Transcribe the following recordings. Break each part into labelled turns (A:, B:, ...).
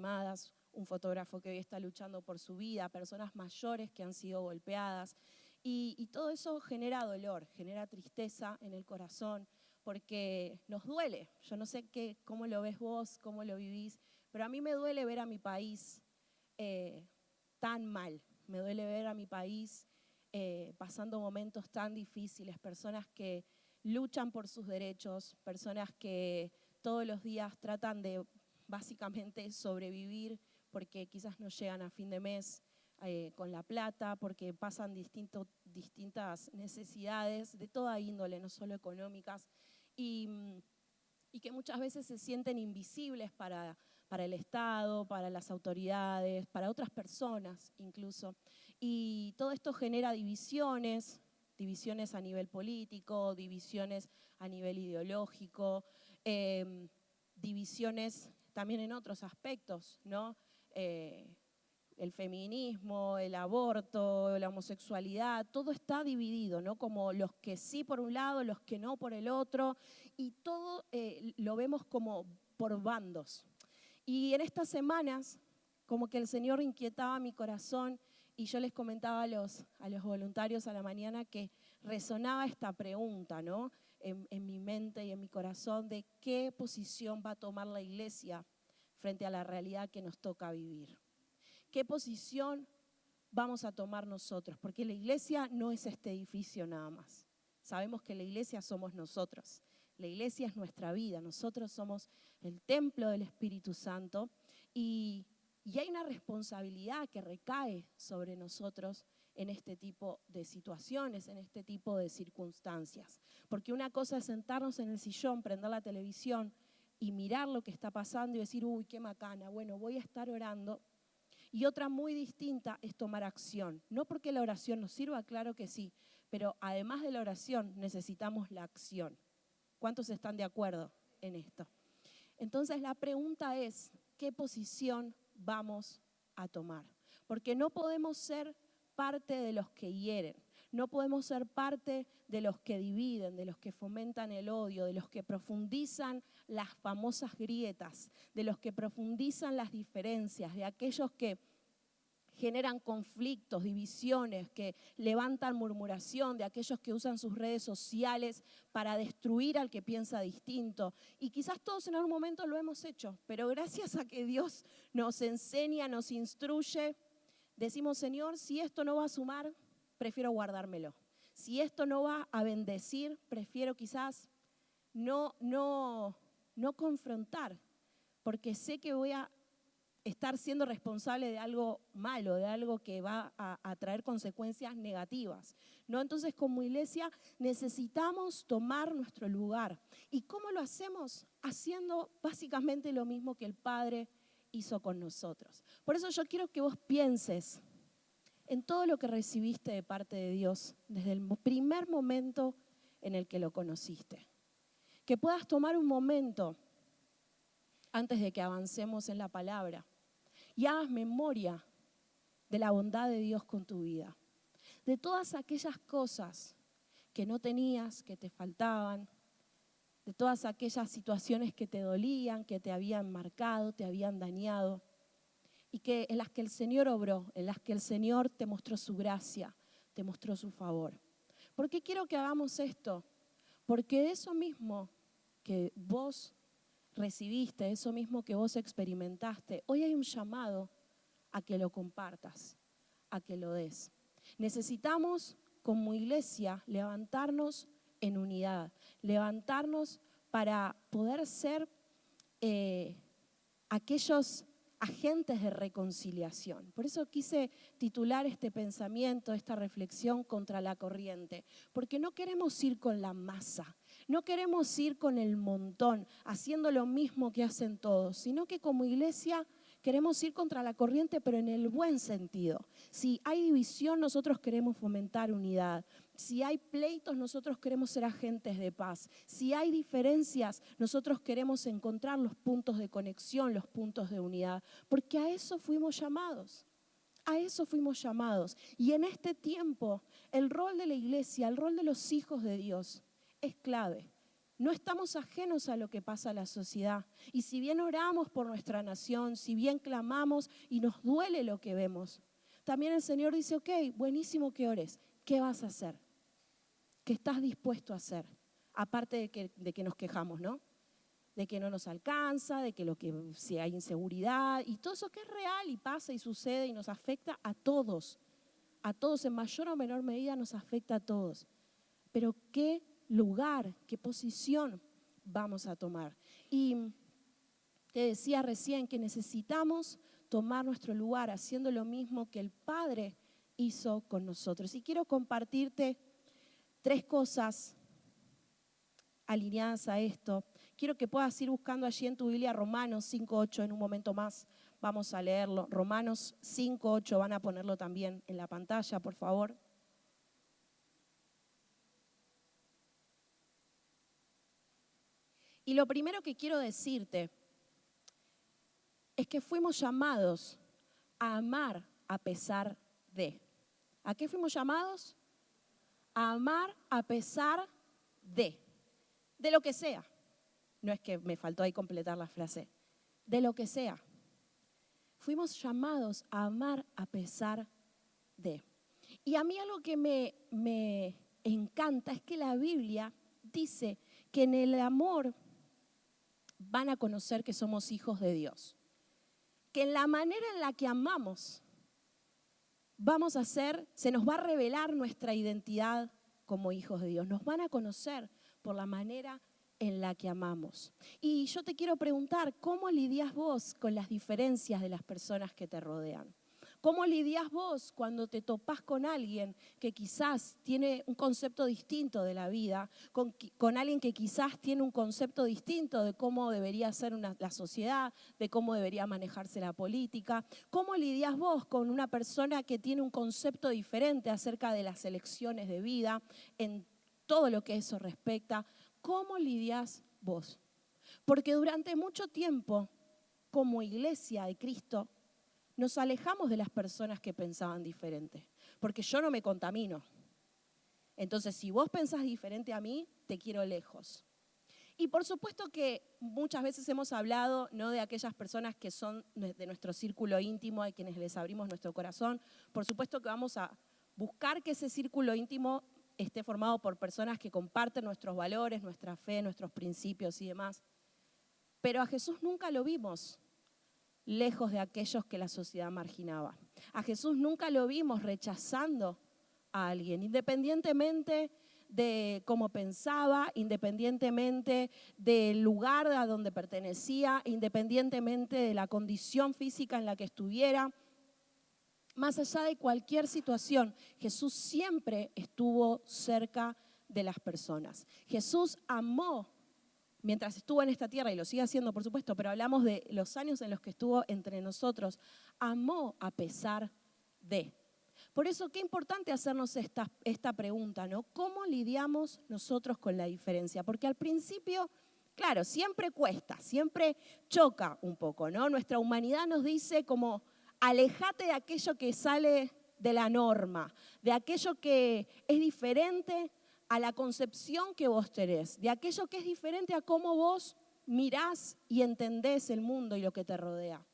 A: lastimadas, un fotógrafo que hoy está luchando por su vida, personas mayores que han sido golpeadas. Y todo eso genera dolor, genera tristeza en el corazón, porque nos duele. Yo no sé cómo lo ves vos, cómo lo vivís, pero a mí me duele ver a mi país tan mal. Me duele ver a mi país pasando momentos tan difíciles, personas que luchan por sus derechos, personas que todos los días tratan de básicamente sobrevivir porque quizás no llegan a fin de mes con la plata, porque pasan distintas necesidades de toda índole, no solo económicas, y que muchas veces se sienten invisibles para el Estado, para las autoridades, para otras personas incluso. Y todo esto genera divisiones a nivel político, divisiones a nivel ideológico, divisiones también en otros aspectos, ¿no? El feminismo, el aborto, la homosexualidad, todo está dividido, ¿no? Como los que sí por un lado, los que no por el otro, y todo lo vemos como por bandos. Y en estas semanas, como que el Señor inquietaba mi corazón y yo les comentaba a los voluntarios a la mañana que resonaba esta pregunta, ¿no? En mi mente y en mi corazón de qué posición va a tomar la iglesia frente a la realidad que nos toca vivir. ¿Qué posición vamos a tomar nosotros? Porque la iglesia no es este edificio nada más. Sabemos que la iglesia somos nosotros. La iglesia es nuestra vida. Nosotros somos el templo del Espíritu Santo y hay una responsabilidad que recae sobre nosotros en este tipo de situaciones, en este tipo de circunstancias. Porque una cosa es sentarnos en el sillón, prender la televisión y mirar lo que está pasando y decir, uy, qué macana, bueno, voy a estar orando. Y otra muy distinta es tomar acción. No porque la oración nos sirva, claro que sí, pero además de la oración necesitamos la acción. ¿Cuántos están de acuerdo en esto? Entonces la pregunta es, ¿qué posición vamos a tomar? Porque no podemos ser parte de los que hieren, no podemos ser parte de los que dividen, de los que fomentan el odio, de los que profundizan las famosas grietas, de los que profundizan las diferencias, de aquellos que generan conflictos, divisiones, que levantan murmuración, de aquellos que usan sus redes sociales para destruir al que piensa distinto. Y quizás todos en algún momento lo hemos hecho, pero gracias a que Dios nos enseña, nos instruye, decimos, Señor, si esto no va a sumar, prefiero guardármelo. Si esto no va a bendecir, prefiero quizás no confrontar, porque sé que voy a estar siendo responsable de algo malo, de algo que va a traer consecuencias negativas, ¿no? Entonces, como iglesia necesitamos tomar nuestro lugar. ¿Y cómo lo hacemos? Haciendo básicamente lo mismo que el Padre hizo con nosotros. Por eso yo quiero que vos pienses en todo lo que recibiste de parte de Dios desde el primer momento en el que lo conociste. Que puedas tomar un momento antes de que avancemos en la palabra y hagas memoria de la bondad de Dios con tu vida, de todas aquellas cosas que no tenías, que te faltaban, de todas aquellas situaciones que te dolían, que te habían marcado, te habían dañado, y en las que el Señor obró, en las que el Señor te mostró su gracia, te mostró su favor. ¿Por qué quiero que hagamos esto? Porque de eso mismo que vos recibiste, eso mismo que vos experimentaste, hoy hay un llamado a que lo compartas, a que lo des. Necesitamos como iglesia levantarnos en unidad, levantarnos para poder ser aquellos agentes de reconciliación. Por eso quise titular este pensamiento, esta reflexión contra la corriente, porque no queremos ir con la masa, no queremos ir con el montón, haciendo lo mismo que hacen todos, sino que como iglesia queremos ir contra la corriente, pero en el buen sentido. Si hay división, nosotros queremos fomentar unidad. Si hay pleitos, nosotros queremos ser agentes de paz. Si hay diferencias, nosotros queremos encontrar los puntos de conexión, los puntos de unidad, porque a eso fuimos llamados. A eso fuimos llamados. Y en este tiempo, el rol de la iglesia, el rol de los hijos de Dios es clave. no estamos ajenos a lo que pasa en la sociedad. Y si bien oramos por nuestra nación, si bien clamamos y nos duele lo que vemos, también el Señor dice, ok, buenísimo que ores. ¿Qué vas a hacer? ¿Qué estás dispuesto a hacer? Aparte de que nos quejamos, ¿no? De que no nos alcanza, de que si hay inseguridad y todo eso que es real y pasa y sucede y nos afecta a todos en mayor o menor medida nos afecta a todos. Pero ¿qué lugar, qué posición vamos a tomar? Y te decía recién que necesitamos tomar nuestro lugar haciendo lo mismo que el Padre hizo con nosotros. Y quiero compartirte 3 cosas alineadas a esto. Quiero que puedas ir buscando allí en tu Biblia Romanos 5:8 en un momento más. Vamos a leerlo. Romanos 5:8, van a ponerlo también en la pantalla, por favor. Y lo primero que quiero decirte es que fuimos llamados a amar a pesar de. ¿A qué fuimos llamados? A amar a pesar de lo que sea. No es que me faltó ahí completar la frase. De lo que sea. Fuimos llamados a amar a pesar de. Y a mí algo que me encanta es que la Biblia dice que en el amor van a conocer que somos hijos de Dios. Que en la manera en la que amamos se nos va a revelar nuestra identidad como hijos de Dios. Nos van a conocer por la manera en la que amamos. Y yo te quiero preguntar, ¿cómo lidias vos con las diferencias de las personas que te rodean? ¿Cómo lidias vos cuando te topás con alguien que quizás tiene un concepto distinto de la vida, con alguien que quizás tiene un concepto distinto de cómo debería ser la sociedad, de cómo debería manejarse la política? ¿Cómo lidias vos con una persona que tiene un concepto diferente acerca de las elecciones de vida, en todo lo que eso respecta? ¿Cómo lidias vos? Porque durante mucho tiempo, como iglesia de Cristo, nos alejamos de las personas que pensaban diferente, porque yo no me contamino. Entonces, si vos pensás diferente a mí, te quiero lejos. Y por supuesto que muchas veces hemos hablado, ¿no?, de aquellas personas que son de nuestro círculo íntimo, a quienes les abrimos nuestro corazón. Por supuesto que vamos a buscar que ese círculo íntimo esté formado por personas que comparten nuestros valores, nuestra fe, nuestros principios y demás. Pero a Jesús nunca lo vimos lejos de aquellos que la sociedad marginaba. A Jesús nunca lo vimos rechazando a alguien, independientemente de cómo pensaba, independientemente del lugar a donde pertenecía, independientemente de la condición física en la que estuviera. Más allá de cualquier situación, Jesús siempre estuvo cerca de las personas. Jesús amó mientras estuvo en esta tierra, y lo sigue haciendo, por supuesto, pero hablamos de los años en los que estuvo entre nosotros, amó a pesar de. Por eso, qué importante hacernos esta pregunta, ¿no? ¿Cómo lidiamos nosotros con la diferencia? Porque al principio, claro, siempre cuesta, siempre choca un poco, ¿no? Nuestra humanidad nos dice como, alejate de aquello que sale de la norma, de aquello que es diferente a la concepción que vos tenés, de aquello que es diferente a cómo vos mirás y entendés el mundo y lo que te rodea.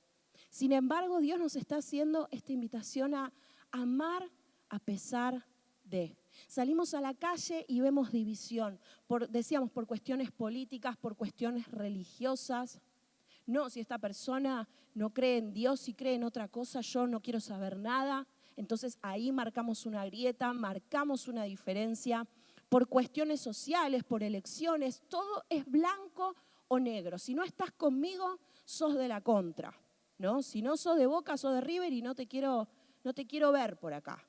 A: Sin embargo, Dios nos está haciendo esta invitación a amar a pesar de. Salimos a la calle y vemos división, decíamos, por cuestiones políticas, por cuestiones religiosas. No, si esta persona no cree en Dios y cree en otra cosa, yo no quiero saber nada. Entonces ahí marcamos una grieta, marcamos una diferencia. Por cuestiones sociales, por elecciones, todo es blanco o negro. Si no estás conmigo, sos de la contra, ¿no? Si no sos de Boca, sos de River y no te quiero ver por acá.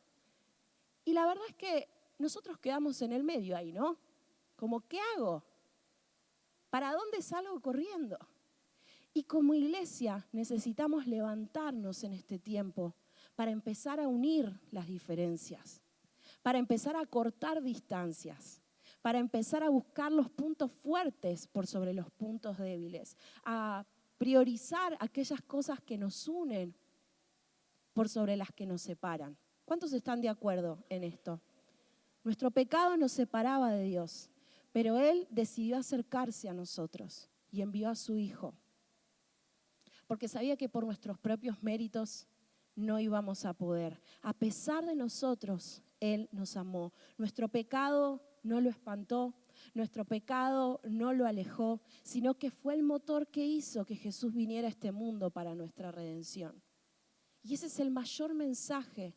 A: Y la verdad es que nosotros quedamos en el medio ahí, ¿no? Como, ¿qué hago? ¿Para dónde salgo corriendo? Y como iglesia necesitamos levantarnos en este tiempo para empezar a unir las diferencias, para empezar a cortar distancias, para empezar a buscar los puntos fuertes por sobre los puntos débiles, a priorizar aquellas cosas que nos unen por sobre las que nos separan. ¿Cuántos están de acuerdo en esto? Nuestro pecado nos separaba de Dios, Pero Él decidió acercarse a nosotros y envió a su Hijo, porque sabía que por nuestros propios méritos no íbamos a poder. A pesar de nosotros, Él nos amó. Nuestro pecado no lo espantó, nuestro pecado no lo alejó, sino que fue el motor que hizo que Jesús viniera a este mundo para nuestra redención. Y ese es el mayor mensaje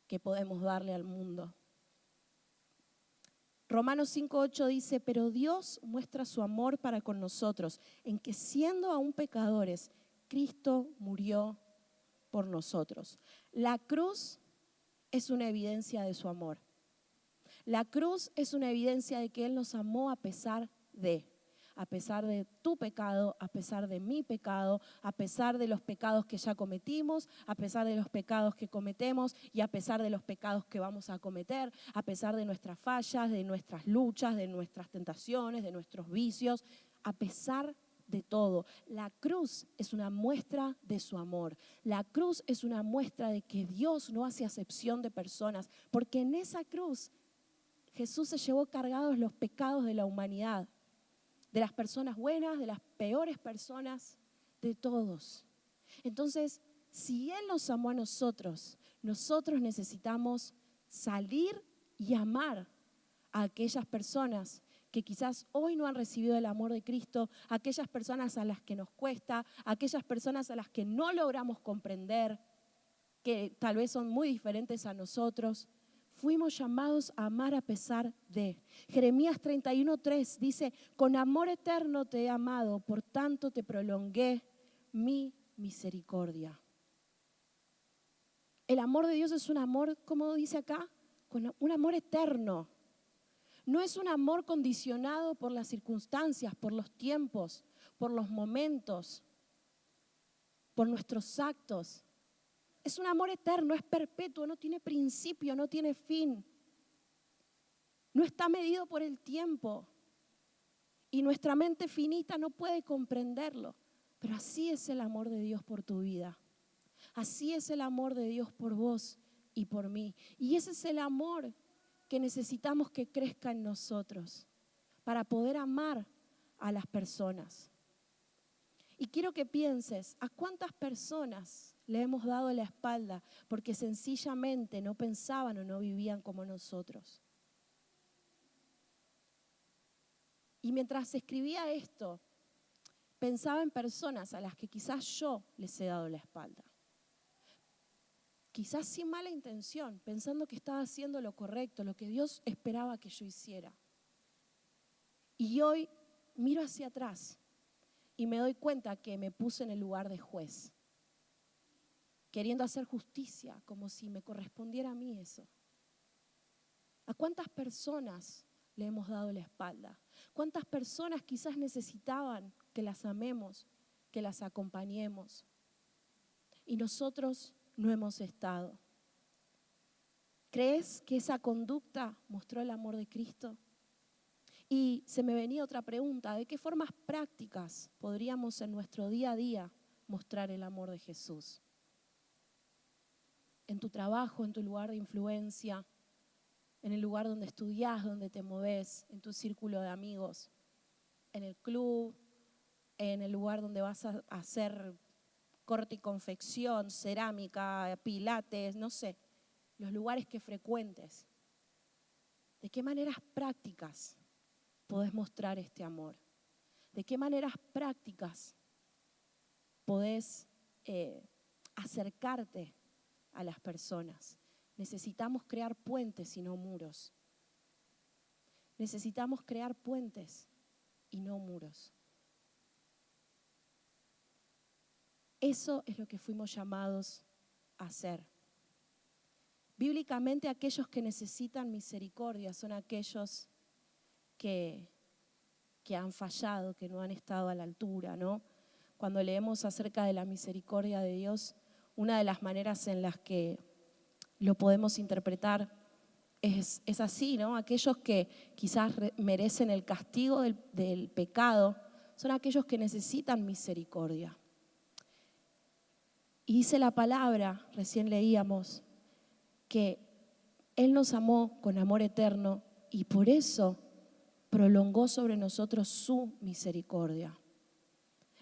A: que podemos darle al mundo. Romanos 5:8 dice, pero Dios muestra su amor para con nosotros, en que siendo aún pecadores, Cristo murió por nosotros. La cruz es una evidencia de su amor. La cruz es una evidencia de que Él nos amó a pesar de tu pecado, a pesar de mi pecado, a pesar de los pecados que ya cometimos, a pesar de los pecados que cometemos y a pesar de los pecados que vamos a cometer, a pesar de nuestras fallas, de nuestras luchas, de nuestras tentaciones, de nuestros vicios, a pesar de todo. La cruz es una muestra de su amor. La cruz es una muestra de que Dios no hace acepción de personas, porque en esa cruz Jesús se llevó cargados los pecados de la humanidad, de las personas buenas, de las peores personas, de todos. Entonces, si Él nos amó a nosotros, nosotros necesitamos salir y amar a aquellas personas que quizás hoy no han recibido el amor de Cristo, a aquellas personas a las que nos cuesta, a aquellas personas a las que no logramos comprender, que tal vez son muy diferentes a nosotros. Fuimos llamados a amar a pesar de. Jeremías 31:3 dice, con amor eterno te he amado, por tanto te prolongué mi misericordia. El amor de Dios es un amor, como dice acá, un amor eterno. No es un amor condicionado por las circunstancias, por los tiempos, por los momentos, por nuestros actos. Es un amor eterno, es perpetuo, no tiene principio, no tiene fin. No está medido por el tiempo. Y nuestra mente finita no puede comprenderlo. Pero así es el amor de Dios por tu vida. Así es el amor de Dios por vos y por mí. Y ese es el amor que necesitamos que crezca en nosotros para poder amar a las personas. Y quiero que pienses, ¿a cuántas personas le hemos dado la espalda porque sencillamente no pensaban o no vivían como nosotros? Y mientras escribía esto, pensaba en personas a las que quizás yo les he dado la espalda. Quizás sin mala intención, pensando que estaba haciendo lo correcto, lo que Dios esperaba que yo hiciera. Y hoy miro hacia atrás y me doy cuenta que me puse en el lugar de juez, queriendo hacer justicia, como si me correspondiera a mí eso. ¿A cuántas personas le hemos dado la espalda? ¿Cuántas personas quizás necesitaban que las amemos, que las acompañemos? Y nosotros no hemos estado. ¿Crees que esa conducta mostró el amor de Cristo? Y se me venía otra pregunta, ¿de qué formas prácticas podríamos en nuestro día a día mostrar el amor de Jesús? En tu trabajo, en tu lugar de influencia, en el lugar donde estudias, donde te movés, en tu círculo de amigos, en el club, en el lugar donde vas a hacer corte y confección, cerámica, pilates, no sé, los lugares que frecuentes. ¿De qué maneras prácticas podés mostrar este amor? ¿De qué maneras prácticas podés acercarte a las personas? Necesitamos crear puentes y no muros. Necesitamos crear puentes y no muros. Eso es lo que fuimos llamados a hacer. Bíblicamente, aquellos que necesitan misericordia son aquellos que han fallado, que no han estado a la altura, ¿no? Cuando leemos acerca de la misericordia de Dios, una de las maneras en las que lo podemos interpretar es así, ¿no? Aquellos que quizás merecen el castigo del pecado son aquellos que necesitan misericordia. Y dice la palabra, recién leíamos, que Él nos amó con amor eterno y por eso prolongó sobre nosotros su misericordia.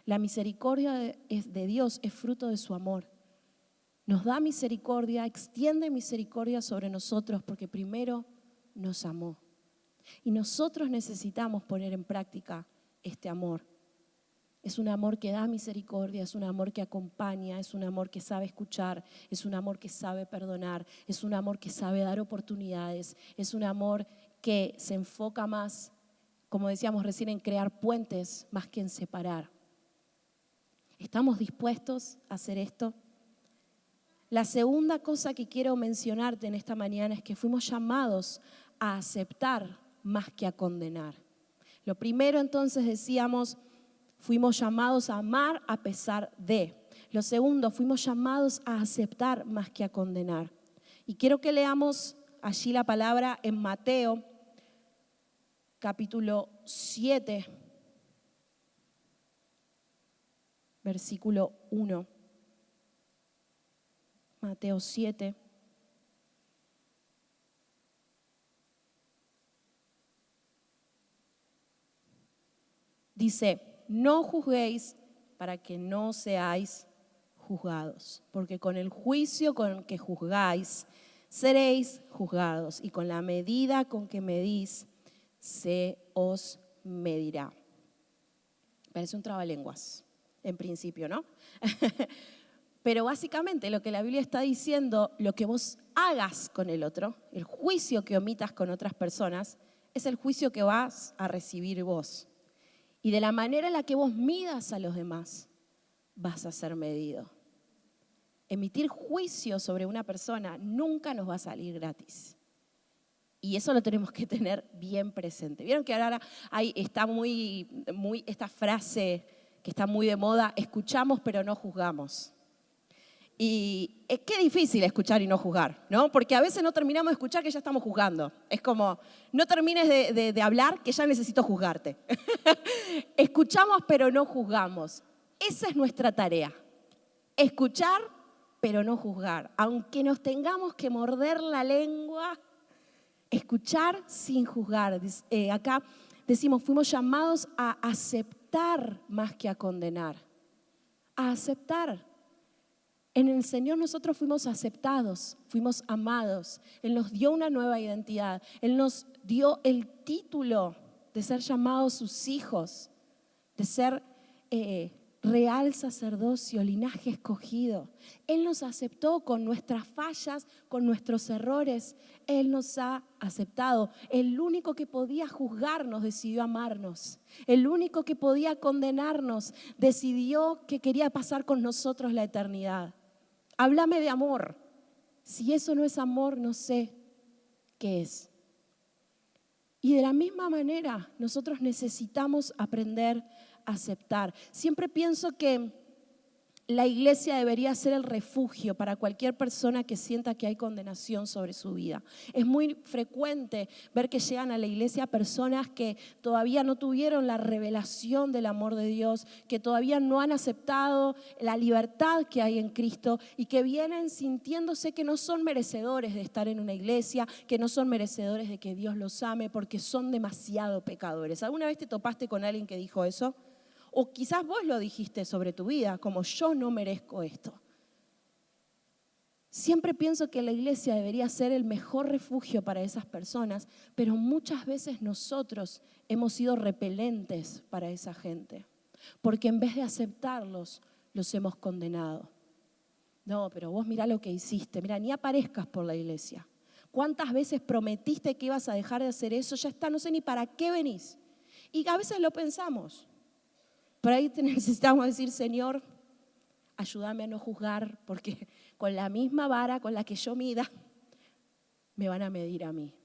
A: La misericordia de Dios es fruto de su amor. Nos da misericordia, extiende misericordia sobre nosotros porque primero nos amó. Y nosotros necesitamos poner en práctica este amor. Es un amor que da misericordia, es un amor que acompaña, es un amor que sabe escuchar, es un amor que sabe perdonar, es un amor que sabe dar oportunidades, es un amor que se enfoca más, como decíamos recién, en crear puentes más que en separar. ¿Estamos dispuestos a hacer esto? La segunda cosa que quiero mencionarte en esta mañana es que fuimos llamados a aceptar más que a condenar. Lo primero entonces decíamos, fuimos llamados a amar a pesar de. Lo segundo, fuimos llamados a aceptar más que a condenar. Y quiero que leamos allí la palabra en Mateo, capítulo 7, versículo 1. Mateo 7. Dice, no juzguéis para que no seáis juzgados, porque con el juicio con que juzgáis, seréis juzgados, y con la medida con que medís, se os medirá. Parece un trabalenguas, en principio, ¿no? Pero básicamente lo que la Biblia está diciendo, lo que vos hagas con el otro, el juicio que omitas con otras personas, es el juicio que vas a recibir vos. Y de la manera en la que vos midas a los demás, vas a ser medido. Emitir juicio sobre una persona nunca nos va a salir gratis. Y eso lo tenemos que tener bien presente. ¿Vieron que ahora está muy esta frase que está muy de moda? Escuchamos pero no juzgamos. Y es que difícil escuchar y no juzgar, ¿no? Porque a veces no terminamos de escuchar que ya estamos juzgando. Es como, no termines de hablar que ya necesito juzgarte. Escuchamos pero no juzgamos. Esa es nuestra tarea. Escuchar pero no juzgar. Aunque nos tengamos que morder la lengua, escuchar sin juzgar. Acá decimos, fuimos llamados a aceptar más que a condenar. A aceptar. En el Señor nosotros fuimos aceptados, fuimos amados. Él nos dio una nueva identidad. Él nos dio el título de ser llamados sus hijos, de ser real sacerdocio, linaje escogido. Él nos aceptó con nuestras fallas, con nuestros errores. Él nos ha aceptado. El único que podía juzgarnos decidió amarnos. El único que podía condenarnos decidió que quería pasar con nosotros la eternidad. Háblame de amor. Si eso no es amor, no sé qué es. Y de la misma manera, nosotros necesitamos aprender a aceptar. Siempre pienso que la iglesia debería ser el refugio para cualquier persona que sienta que hay condenación sobre su vida. Es muy frecuente ver que llegan a la iglesia personas que todavía no tuvieron la revelación del amor de Dios, que todavía no han aceptado la libertad que hay en Cristo y que vienen sintiéndose que no son merecedores de estar en una iglesia, que no son merecedores de que Dios los ame porque son demasiado pecadores. ¿Alguna vez te topaste con alguien que dijo eso? O quizás vos lo dijiste sobre tu vida, como yo no merezco esto. Siempre pienso que la iglesia debería ser el mejor refugio para esas personas, pero muchas veces nosotros hemos sido repelentes para esa gente, porque en vez de aceptarlos, los hemos condenado. No, pero vos mirá lo que hiciste, mirá, ni aparezcas por la iglesia. ¿Cuántas veces prometiste que ibas a dejar de hacer eso? Ya está, no sé ni para qué venís. Y a veces lo pensamos. Pero ahí necesitamos decir, Señor, ayúdame a no juzgar, porque con la misma vara con la que yo mida, me van a medir a mí.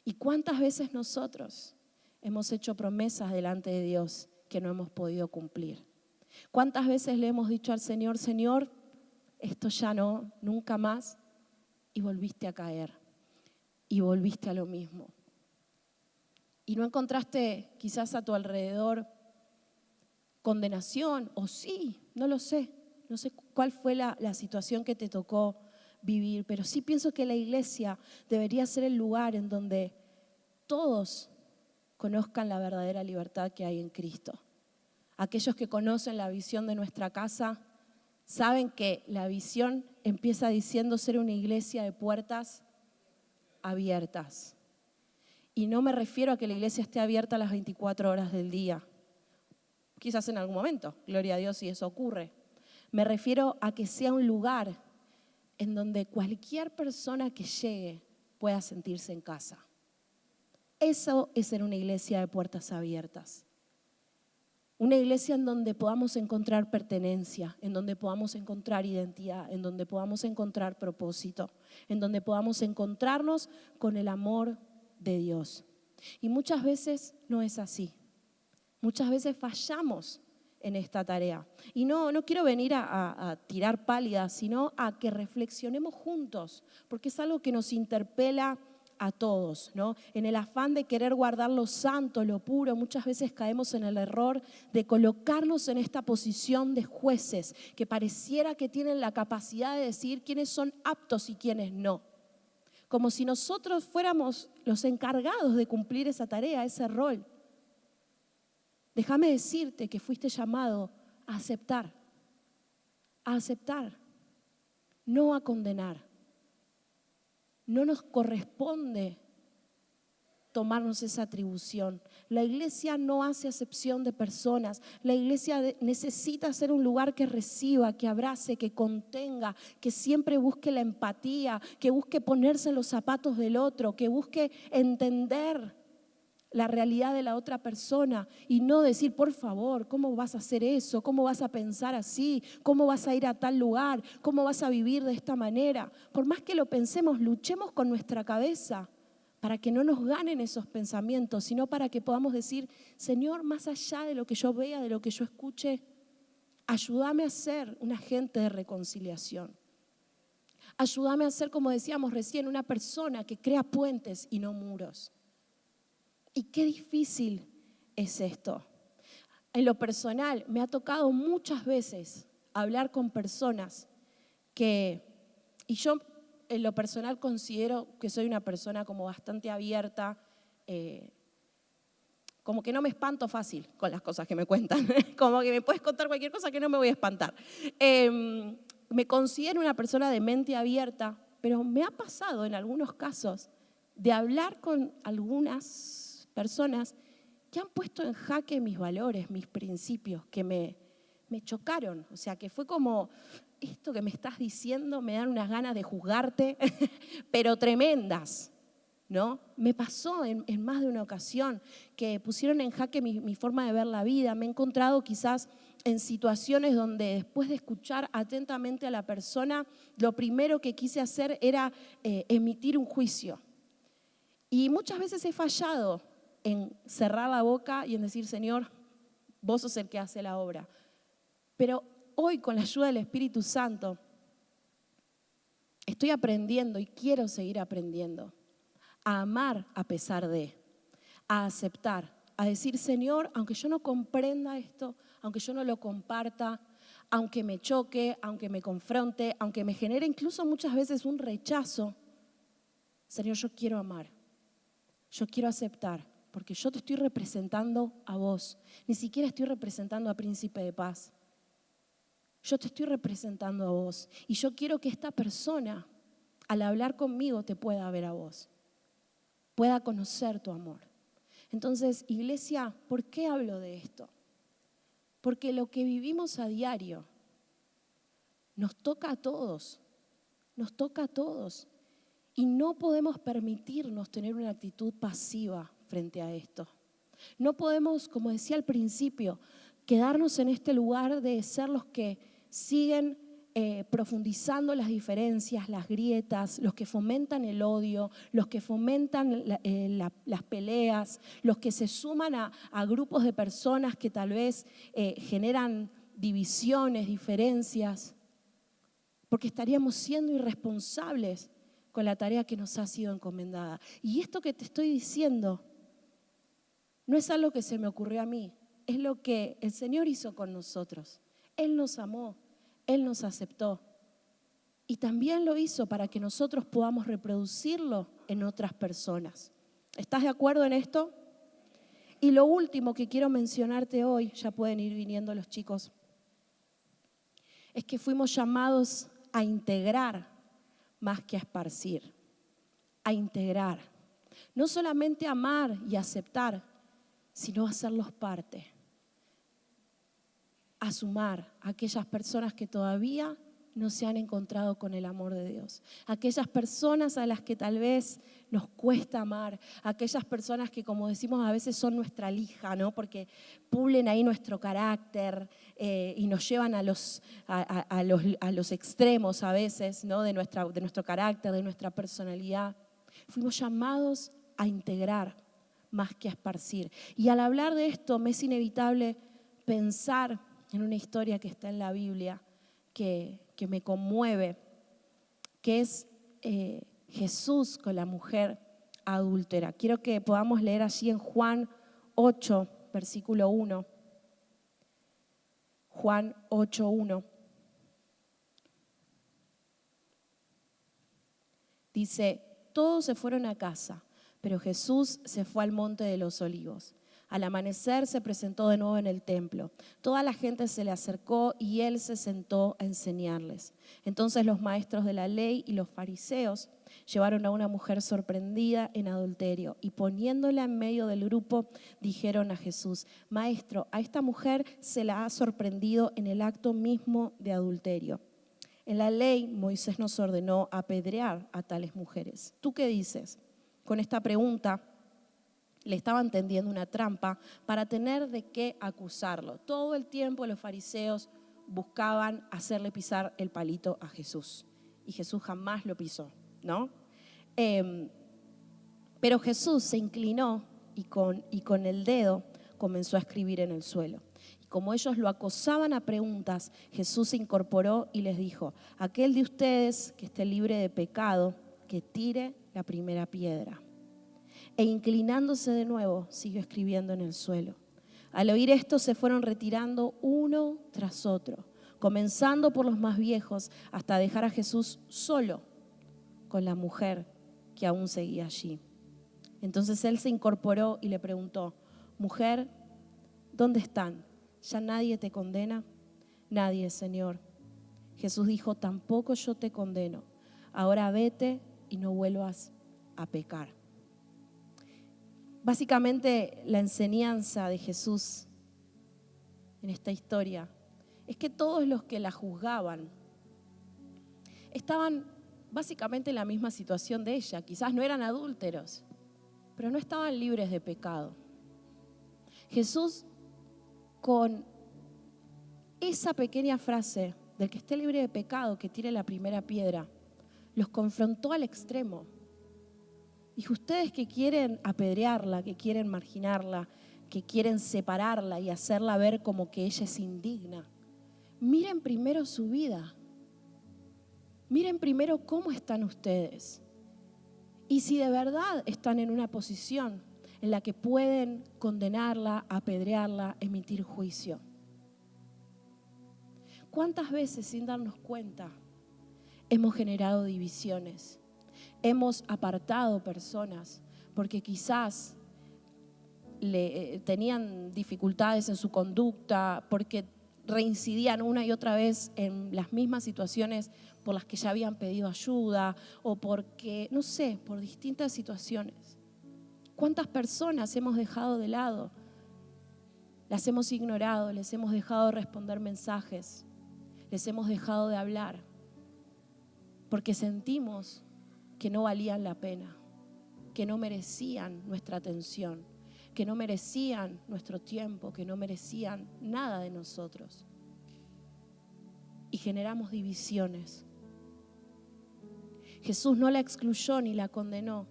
A: ¿Y cuántas veces nosotros hemos hecho promesas delante de Dios que no hemos podido cumplir? ¿Cuántas veces le hemos dicho al Señor, Señor, esto ya no, nunca más? Y volviste a caer, y volviste a lo mismo. Y no encontraste quizás a tu alrededor condenación, o sí, no lo sé. No sé cuál fue la situación que te tocó vivir, pero sí pienso que la iglesia debería ser el lugar en donde todos conozcan la verdadera libertad que hay en Cristo. Aquellos que conocen la visión de nuestra casa saben que la visión empieza diciendo ser una iglesia de puertas abiertas. Y no me refiero a que la iglesia esté abierta a las 24 horas del día. Quizás en algún momento, gloria a Dios, si eso ocurre. Me refiero a que sea un lugar en donde cualquier persona que llegue pueda sentirse en casa. Eso es ser una iglesia de puertas abiertas. Una iglesia en donde podamos encontrar pertenencia, en donde podamos encontrar identidad, en donde podamos encontrar propósito, en donde podamos encontrarnos con el amor de Dios. Y muchas veces no es así. Muchas veces fallamos en esta tarea. Y no quiero venir a tirar pálidas, sino a que reflexionemos juntos, porque es algo que nos interpela a todos, ¿no? En el afán de querer guardar lo santo, lo puro, muchas veces caemos en el error de colocarnos en esta posición de jueces que pareciera que tienen la capacidad de decir quiénes son aptos y quiénes no. Como si nosotros fuéramos los encargados de cumplir esa tarea, ese rol. Déjame decirte que fuiste llamado a aceptar, no a condenar. No nos corresponde tomarnos esa atribución. La iglesia no hace acepción de personas. La iglesia necesita ser un lugar que reciba, que abrace, que contenga, que siempre busque la empatía, que busque ponerse en los zapatos del otro, que busque entender la realidad de la otra persona y no decir, por favor, ¿cómo vas a hacer eso? ¿Cómo vas a pensar así? ¿Cómo vas a ir a tal lugar? ¿Cómo vas a vivir de esta manera? Por más que lo pensemos, luchemos con nuestra cabeza para que no nos ganen esos pensamientos, sino para que podamos decir, Señor, más allá de lo que yo vea, de lo que yo escuche, ayúdame a ser un agente de reconciliación. Ayúdame a ser, como decíamos recién, una persona que crea puentes y no muros. Y qué difícil es esto. En lo personal, me ha tocado muchas veces hablar con personas y yo en lo personal considero que soy una persona como bastante abierta, como que no me espanto fácil con las cosas que me cuentan, como que me puedes contar cualquier cosa que no me voy a espantar. Me considero una persona de mente abierta, pero me ha pasado en algunos casos de hablar con algunas personas que han puesto en jaque mis valores, mis principios, que me chocaron. O sea, que fue como, esto que me estás diciendo me dan unas ganas de juzgarte, pero tremendas, ¿no? Me pasó en más de una ocasión que pusieron en jaque mi forma de ver la vida. Me he encontrado quizás en situaciones donde después de escuchar atentamente a la persona, lo primero que quise hacer era emitir un juicio. Y muchas veces he fallado en cerrar la boca y en decir, Señor, vos sos el que hace la obra. Pero hoy, con la ayuda del Espíritu Santo, estoy aprendiendo y quiero seguir aprendiendo a amar a pesar de, a aceptar, a decir, Señor, aunque yo no comprenda esto, aunque yo no lo comparta, aunque me choque, aunque me confronte, aunque me genere incluso muchas veces un rechazo, Señor, yo quiero amar, yo quiero aceptar. Porque yo te estoy representando a vos. Ni siquiera estoy representando a Príncipe de Paz. Yo te estoy representando a vos. Y yo quiero que esta persona, al hablar conmigo, te pueda ver a vos. Pueda conocer tu amor. Entonces, iglesia, ¿por qué hablo de esto? Porque lo que vivimos a diario nos toca a todos. Nos toca a todos. Y no podemos permitirnos tener una actitud pasiva frente a esto. No podemos, como decía al principio, quedarnos en este lugar de ser los que siguen profundizando las diferencias, las grietas, los que fomentan el odio, los que fomentan las peleas, los que se suman a grupos de personas que tal vez generan divisiones, diferencias, porque estaríamos siendo irresponsables con la tarea que nos ha sido encomendada. Y esto que te estoy diciendo no es algo que se me ocurrió a mí, es lo que el Señor hizo con nosotros. Él nos amó, Él nos aceptó. Y también lo hizo para que nosotros podamos reproducirlo en otras personas. ¿Estás de acuerdo en esto? Y lo último que quiero mencionarte hoy, ya pueden ir viniendo los chicos, es que fuimos llamados a integrar más que a esparcir, a integrar. No solamente amar y aceptar, sino hacerlos parte. A sumar a aquellas personas que todavía no se han encontrado con el amor de Dios. Aquellas personas a las que tal vez nos cuesta amar, aquellas personas que, como decimos, a veces son nuestra lija, ¿no? Porque pulen ahí nuestro carácter y nos llevan a los extremos a veces, ¿no? de nuestro carácter, de nuestra personalidad. Fuimos llamados a integrar más que a esparcir. Y al hablar de esto me es inevitable pensar en una historia que está en la Biblia que me conmueve, que es Jesús con la mujer adúltera. Quiero que podamos leer allí en Juan 8, versículo 1. Juan 8, 1. Dice, todos se fueron a casa, pero Jesús se fue al monte de los olivos. Al amanecer se presentó de nuevo en el templo. Toda la gente se le acercó y él se sentó a enseñarles. Entonces los maestros de la ley y los fariseos llevaron a una mujer sorprendida en adulterio y poniéndola en medio del grupo dijeron a Jesús, Maestro, a esta mujer se la ha sorprendido en el acto mismo de adulterio. En la ley Moisés nos ordenó apedrear a tales mujeres. ¿Tú qué dices? Con esta pregunta le estaban tendiendo una trampa para tener de qué acusarlo. Todo el tiempo los fariseos buscaban hacerle pisar el palito a Jesús. Y Jesús jamás lo pisó, ¿no? Pero Jesús se inclinó y con el dedo comenzó a escribir en el suelo. Y como ellos lo acosaban a preguntas, Jesús se incorporó y les dijo, aquel de ustedes que esté libre de pecado, que tire la primera piedra. E inclinándose de nuevo, siguió escribiendo en el suelo. Al oír esto se fueron retirando uno tras otro, comenzando por los más viejos hasta dejar a Jesús solo con la mujer que aún seguía allí. Entonces él se incorporó y le preguntó, mujer, ¿dónde están? ¿Ya nadie te condena? Nadie, Señor. Jesús dijo, tampoco yo te condeno. Ahora vete y no vuelvas a pecar. Básicamente la enseñanza de Jesús en esta historia es que todos los que la juzgaban estaban básicamente en la misma situación de ella. Quizás no eran adúlteros, pero no estaban libres de pecado. Jesús, con esa pequeña frase del que esté libre de pecado, que tire la primera piedra, los confrontó al extremo. Dijo, ustedes que quieren apedrearla, que quieren marginarla, que quieren separarla y hacerla ver como que ella es indigna, miren primero su vida. Miren primero cómo están ustedes. Y si de verdad están en una posición en la que pueden condenarla, apedrearla, emitir juicio. ¿Cuántas veces sin darnos cuenta hemos generado divisiones? Hemos apartado personas porque quizás tenían dificultades en su conducta, porque reincidían una y otra vez en las mismas situaciones por las que ya habían pedido ayuda o porque, no sé, por distintas situaciones. ¿Cuántas personas hemos dejado de lado? Las hemos ignorado, les hemos dejado de responder mensajes, les hemos dejado de hablar porque sentimos que no valían la pena, que no merecían nuestra atención, que no merecían nuestro tiempo, que no merecían nada de nosotros. Y generamos divisiones. Jesús no la excluyó ni la condenó,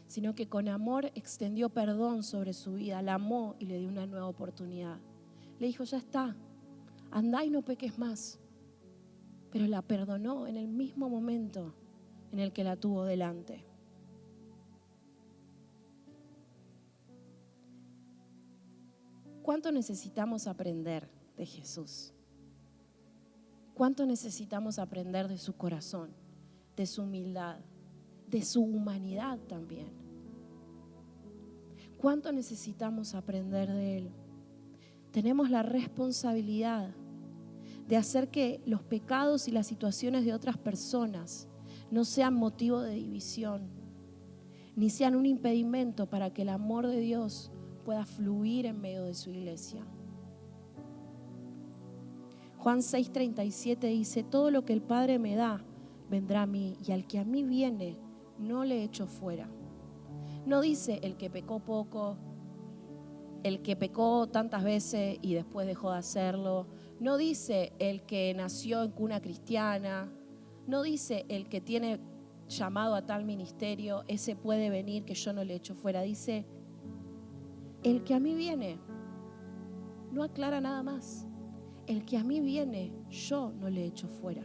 A: sino que con amor extendió perdón sobre su vida, la amó y le dio una nueva oportunidad. Le dijo, ya está, andá y no peques más. Pero la perdonó en el mismo momento en el que la tuvo delante. ¿Cuánto necesitamos aprender de Jesús? ¿Cuánto necesitamos aprender de su corazón, de su humildad, de su humanidad también? ¿Cuánto necesitamos aprender de Él? Tenemos la responsabilidad de hacer que los pecados y las situaciones de otras personas no sean motivo de división, ni sean un impedimento para que el amor de Dios pueda fluir en medio de su iglesia. Juan 6:37 dice: todo lo que el Padre me da vendrá a mí, y al que a mí viene no le echo fuera. No dice el que pecó poco, el que pecó tantas veces y después dejó de hacerlo. No dice el que nació en cuna cristiana. No dice el que tiene llamado a tal ministerio, ese puede venir, que yo no le echo fuera. Dice, el que a mí viene. No aclara nada más. El que a mí viene, yo no le echo fuera.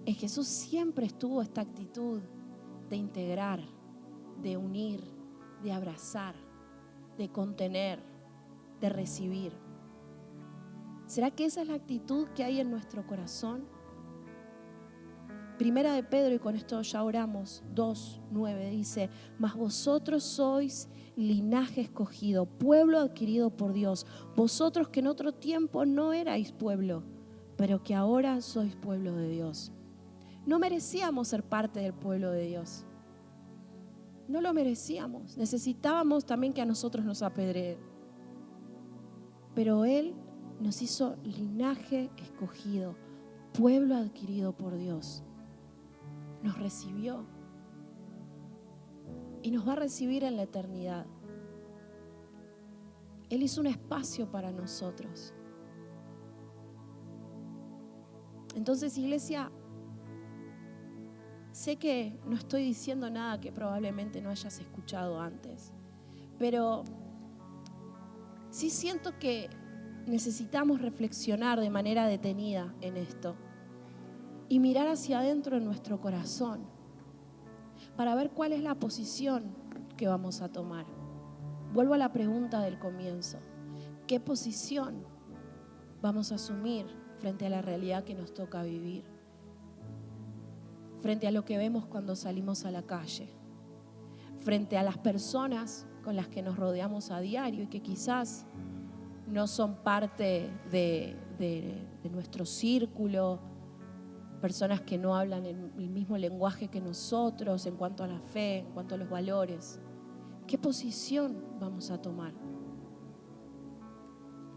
A: En Jesús siempre estuvo esta actitud de integrar, de unir, de abrazar, de contener, de recibir. ¿Será que esa es la actitud que hay en nuestro corazón? Primera de Pedro, y con esto ya oramos, 2:9 dice: mas vosotros sois linaje escogido, pueblo adquirido por Dios, vosotros que en otro tiempo no erais pueblo, pero que ahora sois pueblo de Dios. No merecíamos ser parte del pueblo de Dios. No lo merecíamos. Necesitábamos también que a nosotros nos apedreen. Pero Él nos hizo linaje escogido, pueblo adquirido por Dios. Nos recibió y nos va a recibir en la eternidad. Él hizo un espacio para nosotros. Entonces, iglesia, sé que no estoy diciendo nada que probablemente no hayas escuchado antes, pero sí siento que necesitamos reflexionar de manera detenida en esto y mirar hacia adentro en nuestro corazón para ver cuál es la posición que vamos a tomar. Vuelvo a la pregunta del comienzo: ¿qué posición vamos a asumir frente a la realidad que nos toca vivir? Frente a lo que vemos cuando salimos a la calle, frente a las personas con las que nos rodeamos a diario y que quizás no son parte de nuestro círculo, personas que no hablan el mismo lenguaje que nosotros en cuanto a la fe, en cuanto a los valores. ¿Qué posición vamos a tomar?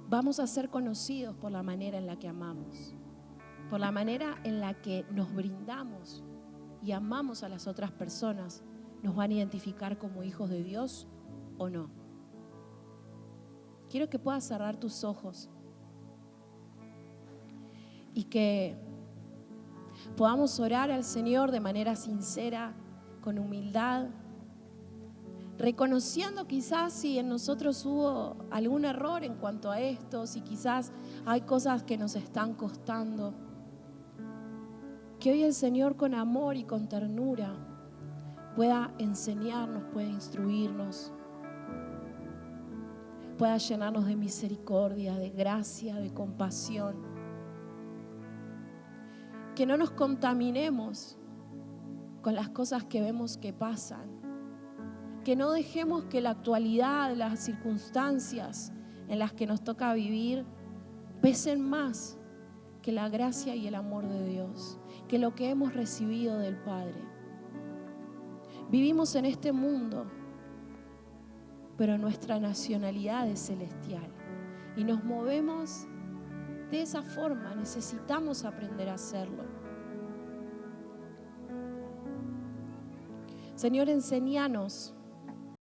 A: Vamos a ser conocidos por la manera en la que amamos, por la manera en la que nos brindamos y amamos a las otras personas. ¿Nos van a identificar como hijos de Dios o no? Quiero que puedas cerrar tus ojos y que podamos orar al Señor de manera sincera, con humildad, reconociendo quizás si en nosotros hubo algún error en cuanto a esto, si quizás hay cosas que nos están costando. Que hoy el Señor, con amor y con ternura, pueda enseñarnos, pueda instruirnos, pueda llenarnos de misericordia, de gracia, de compasión. Que no nos contaminemos con las cosas que vemos que pasan. Que no dejemos que la actualidad, las circunstancias en las que nos toca vivir pesen más que la gracia y el amor de Dios, que lo que hemos recibido del Padre. Vivimos en este mundo, pero nuestra nacionalidad es celestial y nos movemos de esa forma. Necesitamos aprender a hacerlo. Señor, enséñanos